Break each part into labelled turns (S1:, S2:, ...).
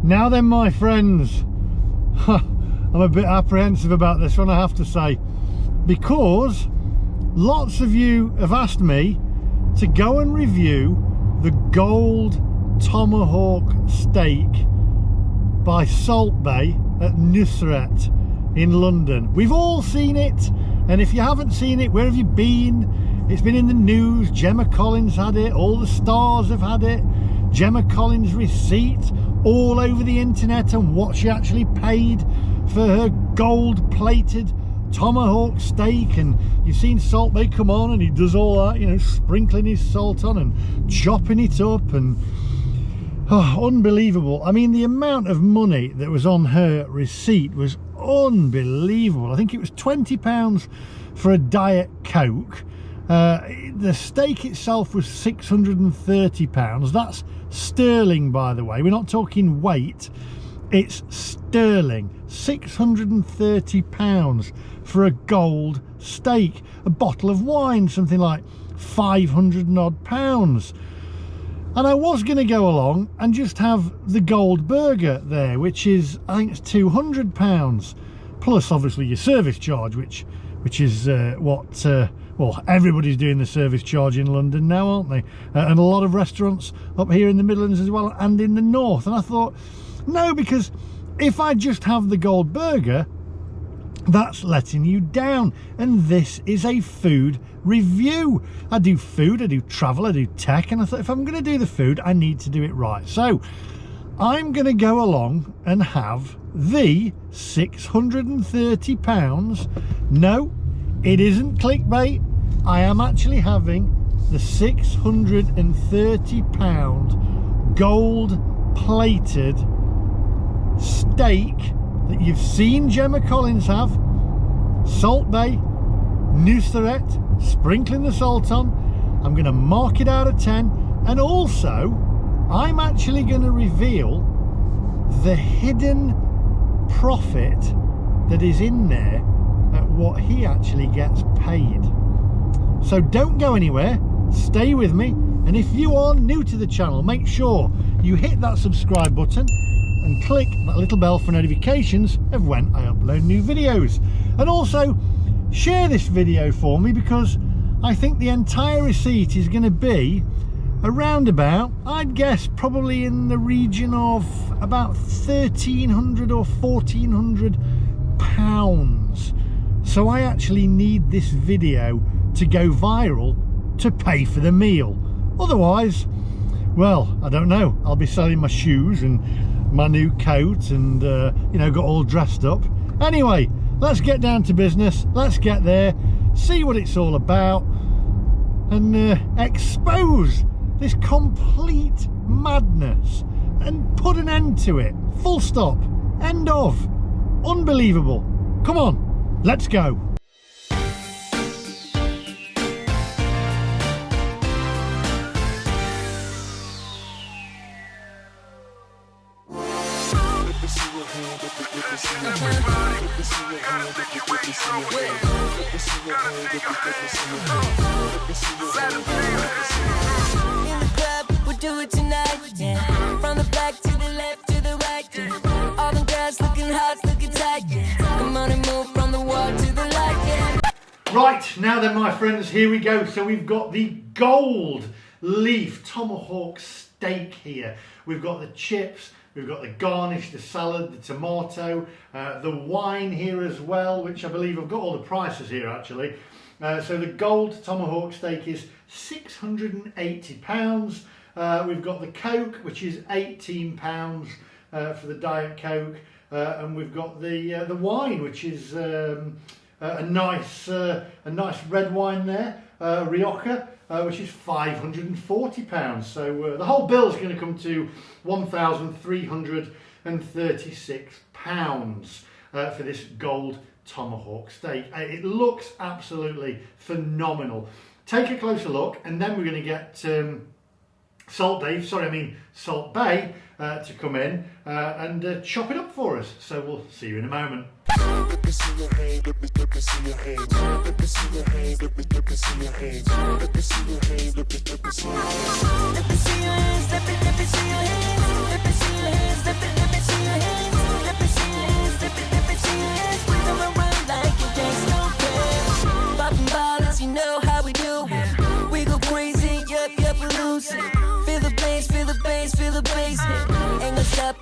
S1: Now then, my friends, I'm a bit apprehensive about this one, I have to say, because lots of you have asked me to go and review the gold tomahawk steak by Salt Bae at Nusr-Et in London. We've all seen it, and if you haven't seen it, where have you been? It's been in the news. Gemma Collins had it, all the stars have had it. Gemma Collins' receipt all over the internet and what she actually paid for her gold-plated tomahawk steak. And you've seen Salt Bae come on and he does all that, you know, sprinkling his salt on and chopping it up, and unbelievable. I mean, the amount of money that was on her receipt was unbelievable. I think it was £20 for a Diet Coke. The steak itself was £630. That's sterling, by the way. We're not talking weight, it's sterling. £630 for a gold steak. A bottle of wine, something like 500 and odd pounds. And I was going to go along and just have the gold burger there, which is, I think it's £200, plus obviously your service charge, which is well, everybody's doing the service charge in London now, aren't they? And a lot of restaurants up here in the Midlands as well, and in the north. And I thought, no, because if I just have the gold burger, that's letting you down. And this is a food review. I do food, I do travel, I do tech, and I thought if I'm going to do the food, I need to do it right. So I'm going to go along and have the £630. No, it isn't clickbait. I am actually having the £630 gold-plated steak that you've seen Gemma Collins have. Salt Bae, Nusr-Et, sprinkling the salt on. I'm going to mark it out of 10, and also I'm actually going to reveal the hidden profit that is in there at what he actually gets paid. So don't go anywhere, stay with me, and if you are new to the channel, make sure you hit that subscribe button and click that little bell for notifications of when I upload new videos. And also share this video for me, because I think the entire receipt is going to be around about, I'd guess, probably in the region of about £1,300 or £1,400. So I actually need this video to go viral to pay for the meal. Otherwise, well, I don't know, I'll be selling my shoes and my new coat and you know, got all dressed up. Anyway, let's get down to business. Let's get there, see what it's all about, and expose this complete madness and put an end to it. Full stop. End of. Unbelievable. Come on, let's go.
S2: Do it tonight, yeah. From the back to the left to the right, yeah. All them girls looking hot, looking tight, yeah. Come on and move from the wall to the light, yeah.
S1: Right, now then, my friends, here we go. So we've got the gold leaf tomahawk steak here. We've got the chips, we've got the garnish, the salad, the tomato, the wine here as well, which I believe I've got all the prices here actually. So the gold tomahawk steak is £680. We've got the Coke, which is £18 for the Diet Coke, and we've got the wine, which is a nice red wine there, Rioja, which is £540. So the whole bill is going to come to £1,336 for this gold tomahawk steak. It looks absolutely phenomenal. Take a closer look, and then we're going to get Salt Bae to come in and chop it up for us. So we'll see you in a moment.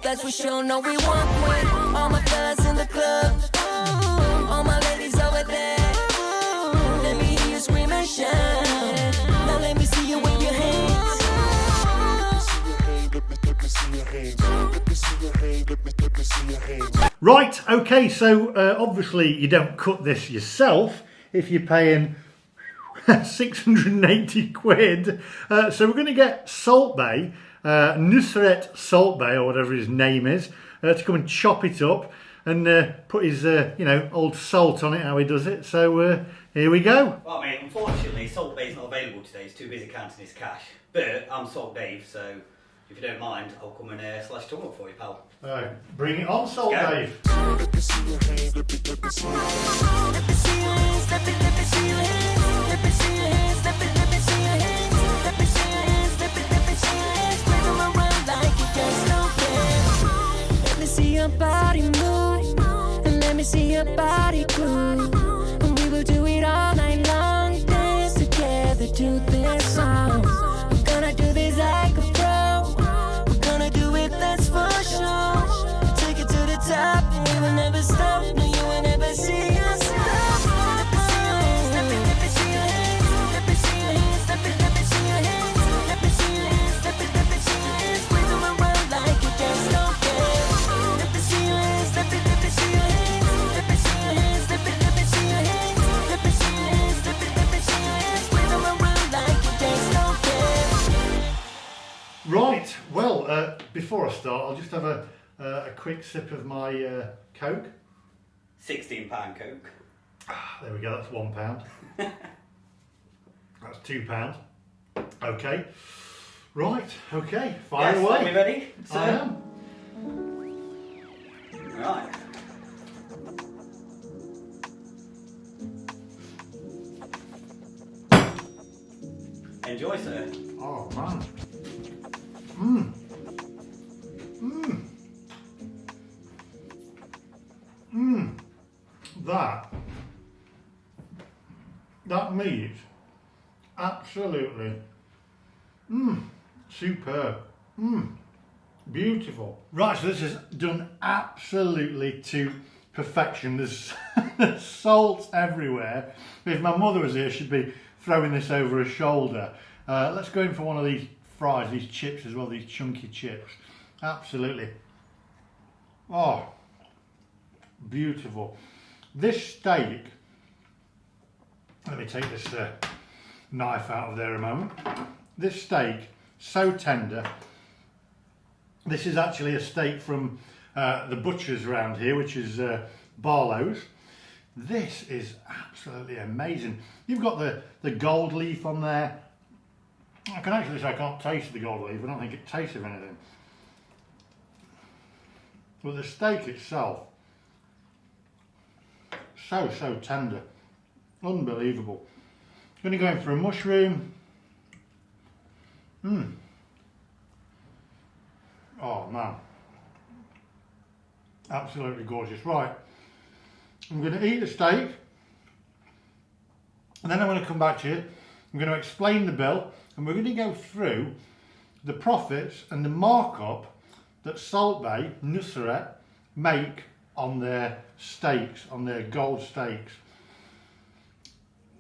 S2: that's for sure. No, we want with all my fellas in the club. All my ladies over there. Let me hear you scream and shout. Now let me see you wave your hands.
S1: Right, okay, so obviously you don't cut this yourself if you're paying 680 quid. So we're going to get Salt Bae, Nusr-Et Salt Bae, or whatever his name is, to come and chop it up and put his, old salt on it, how he does it. So here we go.
S3: Well, I mean, unfortunately, Salt Bae's not available today. He's too busy counting his cash. But I'm Salt Dave, so if you don't mind, I'll come and slash Tomahawk for you, pal.
S1: Bring it on, Salt Dave.
S2: Let me see your hands, let me see your hands. Let me see your hands, let me see your hands. Let me see your hands, let me see your hands. Let me see your hands, let me see your hands. Wave them around like you just don't care. Let me see your body move, and let me see your body groove. And we will do it all night long, dance together to this song. We're gonna do this like a pro. We're gonna do it, that's for sure. Take it to the top, and we will never stop. No, you will never see us stop. Let me see your hands, let me see your hands. Let me see your hands, let me see your hands. Let me see your hands, let me see your hands. Wave them around like you just don't care. Let me see your hands, let me see your hands. Let me see your hands, let me see your hands. Let me see your hands, let me see your hands. Wave them around like you just don't care.
S1: Right, well, before I start, I'll just have a quick sip of my Coke.
S3: £16 Coke.
S1: There we go, that's £1. That's £2. Okay. Right, okay, fire
S3: Yes,
S1: away.
S3: are we ready? So,
S1: I am.
S3: Right. Enjoy, sir.
S1: Oh, man. Mmm. Mmm. Mmm. That meat, absolutely, superb, beautiful. Right, so this is done absolutely to perfection. There's salt everywhere. If my mother was here, she'd be throwing this over her shoulder. Let's go in for one of these fries, these chips as well, these chunky chips. Absolutely. Oh, beautiful. This steak, let me take this knife out of there a moment. This steak, so tender. This is actually a steak from the butchers around here, which is Barlow's. This is absolutely amazing. You've got the gold leaf on there. I can actually say I can't taste the gold leaf. I don't think it tastes of anything. But the steak itself, so tender. Unbelievable. Going to go in for a mushroom. Oh man. Absolutely gorgeous. Right. I'm going to eat the steak. And then I'm going to come back to you. I'm going to explain the bill. And we're going to go through the profits and the markup that Salt Bae, Nusr-Et make on their steaks, on their gold steaks.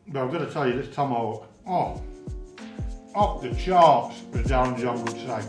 S1: But I've got to tell you, this Tomahawk, oh, off the charts, as Darren John would say.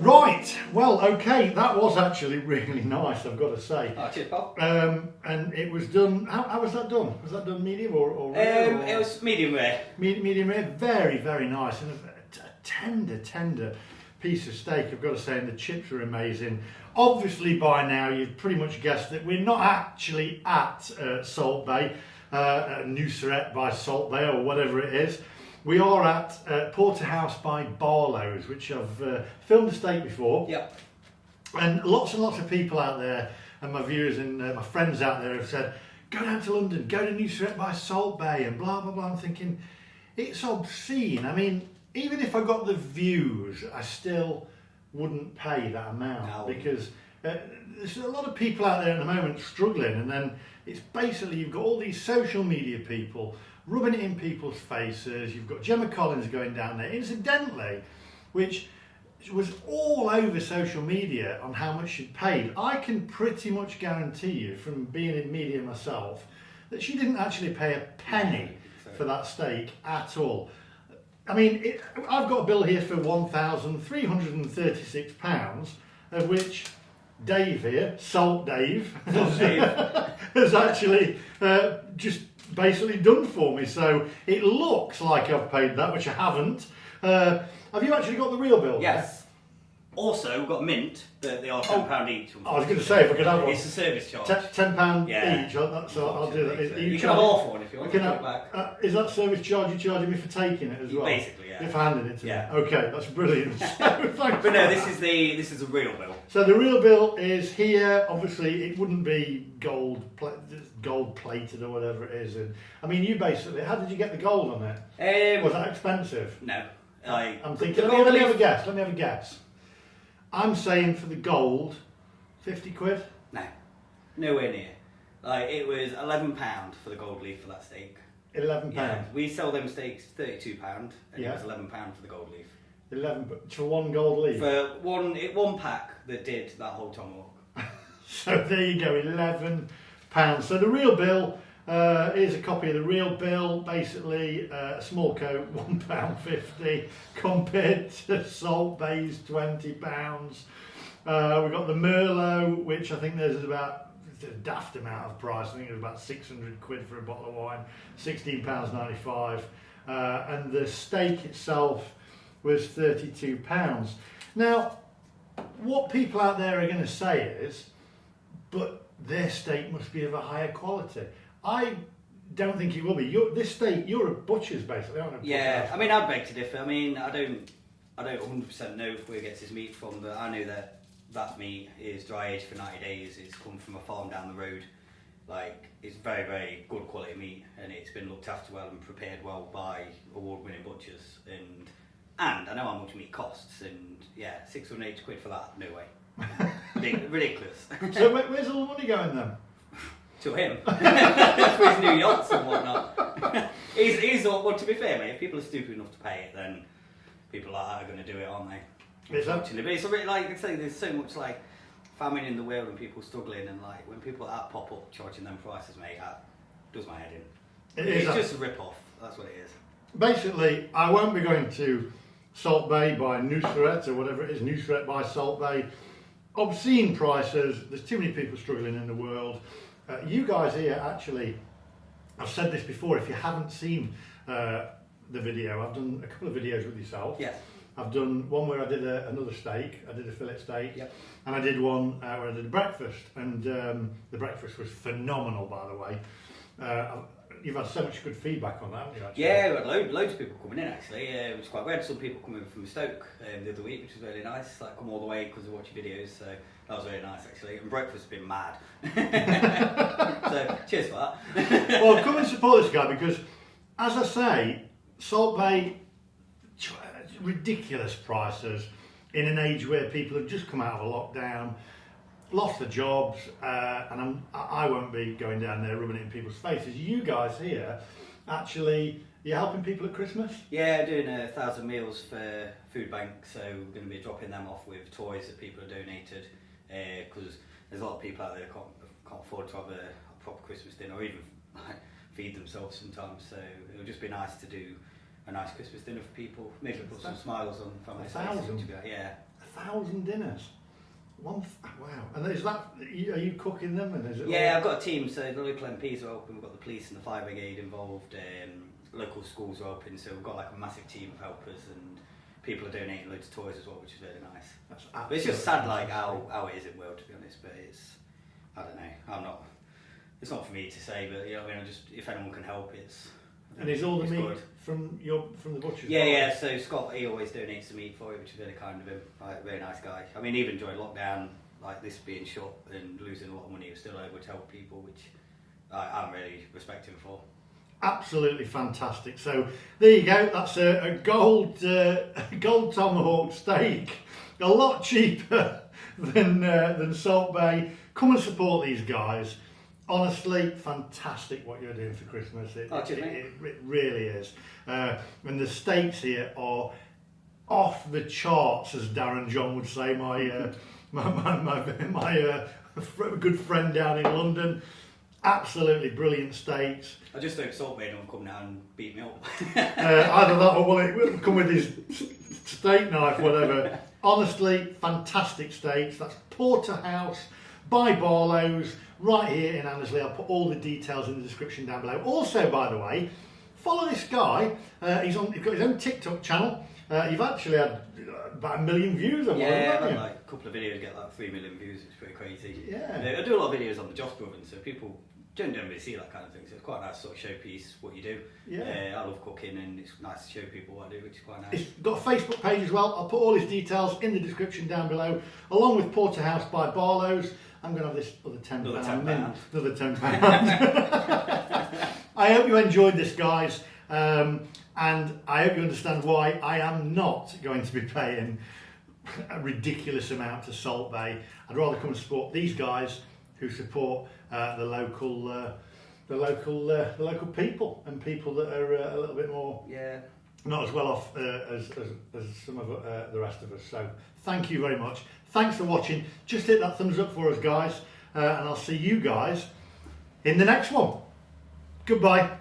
S1: Right, well, okay, that was actually really nice, I've got to say.
S3: Oh, cheers, pal.
S1: And it was done, how was that done? Was that done medium or rare?
S3: It was medium rare.
S1: Medium rare, very, very nice, and a tender piece of steak, I've got to say, and the chips are amazing. Obviously, by now, you've pretty much guessed that we're not actually at Salt Bae, at Nusr-Et by Salt Bae, or whatever it is. We are at Porterhouse by Barlow's, which I've filmed a steak before.
S3: Yep.
S1: And lots of people out there, and my viewers and my friends out there have said, go down to London, go to Nusr-Et by Salt Bae, and blah, blah, blah. I'm thinking, it's obscene. I mean, even if I got the views, I still wouldn't pay that amount.
S3: No.
S1: Because there's a lot of people out there at the moment struggling, and then it's basically, you've got all these social media people rubbing it in people's faces. You've got Gemma Collins going down there, incidentally, which was all over social media on how much she'd paid. I can pretty much guarantee you, from being in media myself, that she didn't actually pay a penny for that steak at all. I mean, I've got a bill here for £1,336, of which Dave here, Salt Dave, has actually just basically done for me. So it looks like I've paid that, which I haven't. Have you actually got the real bill?
S3: Yes. Also, we've got mint, but they are £10 each.
S1: I was going to say, if I could have one.
S3: It's a service charge.
S1: £10
S3: Yeah.
S1: each, so I'll do that.
S3: You can have half one if you want to
S1: Can
S3: take it back.
S1: Is that service charge you're charging me for taking it as well?
S3: Basically, yeah.
S1: If handing it to
S3: Yeah.
S1: me. Okay, that's brilliant. So, thanks
S3: But
S1: for
S3: no,
S1: that.
S3: this is the real bill.
S1: So the real bill is here. Obviously, it wouldn't be gold plated or whatever it is. And I mean, you basically, how did you get the gold on it? Was that expensive?
S3: No.
S1: I'm thinking. Let me have a guess. Let me have a guess. I'm saying for the gold, 50 quid.
S3: No, nowhere near. Like, it was £11 for the gold leaf for that steak.
S1: £11.
S3: Yeah, we sell them steaks £32, and
S1: Yeah.
S3: it was £11 for the gold leaf.
S1: 11 for one gold leaf.
S3: For one pack that did that whole tomahawk.
S1: So there you go, £11. So the real bill, here's a copy of the real bill. Basically, a small coat, £1.50 compared to Salt Bae's £20. We've got the Merlot, which I think there's about a daft amount of price. I think it was about 600 quid for a bottle of wine, £16.95. And the steak itself was £32. Now, what people out there are going to say is, but their steak must be of a higher quality. I don't think it will be. This steak, you're a butcher's basically, aren't you?
S3: Yeah, I mean, I'd beg to differ. I mean, I don't 100% know where he gets his meat from, but I know that meat is dry aged for 90 days. It's come from a farm down the road. Like, it's very, very good quality meat, and it's been looked after well and prepared well by award-winning butchers. And I know how much meat costs, and yeah, 680 quid for that, no way. Ridiculous.
S1: So where's all the money going then?
S3: To him. For his new yachts and whatnot. he's well, to be fair, mate, if people are stupid enough to pay it, then people like that are going to do it, aren't they? Unfortunately. But it's a bit like I say, there's so much like famine in the world and people struggling, and like when people like that pop up charging them prices, mate, that does my head in. It's just a rip-off, that's what it is.
S1: Basically, I won't be going to Salt Bae by Nusr-Et or whatever it is, Nusr-Et by Salt Bae. Obscene prices, there's too many people struggling in the world. You guys here, actually, I've said this before, if you haven't seen the video, I've done a couple of videos with yourself.
S3: Yes.
S1: I've done one where I did another steak, I did a fillet steak,
S3: Yep.
S1: and I did one where I did a breakfast, and the breakfast was phenomenal, by the way. You've had so much good feedback on that, haven't you, actually?
S3: Yeah, we had loads of people coming in actually. It was quite weird. Some people coming from Stoke the other week, which was really nice. Like, come all the way because they watch your videos, so that was really nice actually. And breakfast's been mad. So cheers for that.
S1: Well, come and support this guy because, as I say, Salt Bae, ridiculous prices in an age where people have just come out of a lockdown, lost their jobs, and I won't be going down there rubbing it in people's faces. You guys here, actually, you're helping people at Christmas?
S3: Yeah, doing 1,000 meals for food bank, so we're going to be dropping them off with toys that people have donated, because there's a lot of people out there that can't afford to have a proper Christmas dinner or even feed themselves sometimes, so it'll just be nice to do a nice Christmas dinner for people, maybe put some smiles on families.
S1: 1,000?
S3: Yeah.
S1: 1,000 dinners? Wow. And is that, are you cooking them? And is it
S3: Yeah, I've got a team, so the local MPs are helping, we've got the police and the fire brigade involved, local schools are helping, so we've got like a massive team of helpers, and people are donating loads of toys as well, which is really nice.
S1: That's
S3: But it's just sad, like how it is in World, to be honest. But it's, I don't know. I'm not. It's not for me to say, but you know, I mean, just if anyone can help, it's.
S1: And is all the
S3: it's
S1: meat
S3: good.
S1: from the butcher's?
S3: Yeah, yeah. So Scott, he always donates the meat for it, which is really kind of him. Like, really nice guy. I mean, even during lockdown, like this being shut and losing a lot of money, he was still able to help people, which I'm really respecting for.
S1: Absolutely fantastic. So there you go. That's a gold tomahawk steak, a lot cheaper than Salt Bae. Come and support these guys. Honestly, fantastic what you're doing for Christmas. It really is. And the steaks here are off the charts, as Darren John would say. My good friend down in London. Absolutely brilliant steaks.
S3: I just hope Salt Bae don't come down and beat me up.
S1: Either that or will come with his steak knife, whatever. Honestly, fantastic steaks. That's Porterhouse by Barlow's right here in Annesley. I'll put all the details in the description down below. Also, by the way, follow this guy. He's got his own TikTok channel. You've actually had about 1 million views on one, haven't you?
S3: Like a couple of videos get like 3 million views. It's pretty crazy.
S1: Yeah.
S3: I do a lot of videos on the Joss Brothers, so people don't really see that kind of thing. So it's quite a nice sort of showpiece what you do.
S1: Yeah.
S3: I love cooking, and it's nice to show people what I do, which is quite nice.
S1: He's got a Facebook page as well. I'll put all his details in the description down below, along with Porterhouse by Barlow's. I'm going to have this other £10. Another £10. I hope you enjoyed this, guys. And I hope you understand why I am not going to be paying a ridiculous amount to Salt Bae. I'd rather come and support these guys who support the local people and people that are a little bit more not as well off as some of the rest of us. So thank you very much. Thanks for watching. Just hit that thumbs up for us, guys, and I'll see you guys in the next one. Goodbye.